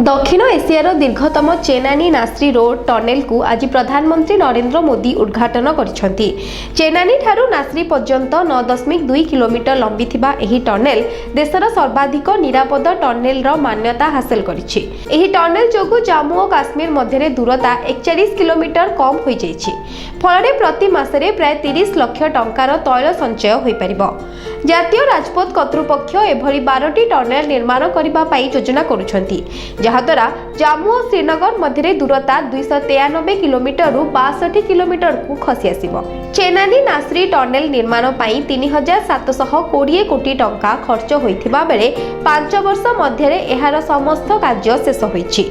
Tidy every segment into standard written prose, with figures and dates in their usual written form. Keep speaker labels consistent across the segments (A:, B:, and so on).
A: दक्षिण एशियार दीर्घतम Chenani नास्री road tunnel को आज प्रधानमंत्री नरेंद्र मोदी उद्घाटन करिसेंती। चेनानी ठारू नास्री पर्यंत 9.2 किलोमीटर लंबी एही टनेल देशर सर्वाधिक निरापद टनेल मान्यता हासिल करिछि। एही टनेल जोगु जम्मू और काश्मीर मध्य दूरता 41 किलोमीटर कम हो जाइछि। फल प्रति मासरे प्राय 30 लाख टंकार तैल संचय हो पारिबो। जातीय राजपथ कर्तृपक्ष एभली 12टी टनेल निर्माण करबा पई योजना करुछंती, जहाद्वारा जम्मू और श्रीनगर मध्य दूरता 293 किलोमीटर 62 किलोमीटर को खसी आसिबो। चेनानी नास्री टनेल निर्माण पई 3720 कोटी टंका खर्च होइथिबा बेले 5 वर्ष मध्य एहार समस्त कार्य शेष होइछि।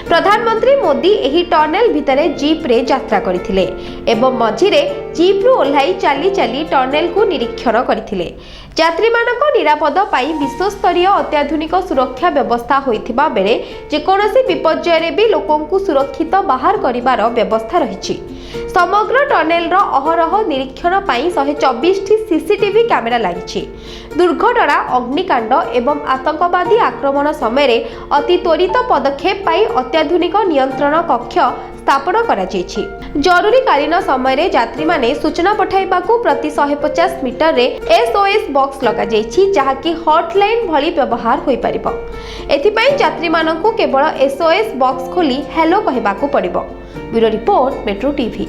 A: प्रधानमंत्री मोदी एही टनेल भितरे जीप रे यात्रा करथिले एवं मझिरे जीप रु ओल्हाई चाली चाली टनेल को निरीक्षण करथिले। यात्री मानक निरापद पाई विश्व स्तरीय अत्याधुनिक सुरक्षा व्यवस्था होइथिबा बेले जेकोनोसी विपर्यय भी लोकों को सुरक्षित बाहर करिवार व्यवस्था रहिछि। समग्र टनेल रो अहरह निरीक्षण पाई 124 टी सीसीटीवी कैमेरा लागिछि। दुर्घटना, अग्निकांड एवं आतंकवादी आक्रमण समय अति त्वरित पदक्षेप पाई अत्याधुनिक नियंत्रण कक्ष स्थापन करा जायछि। जरूरीकालीन समय यात्री माने सूचना पठाइबाकू प्रति 150 मीटर रे एसओएस बॉक्स लगा जायछि, जहाकी हॉटलाइन भली व्यवहार होई परिबो। एथिपई यात्री मानकू केवल एसओएस बॉक्स खोली हेलो कहबाकू पड़िबो। Bureau report, metro TV.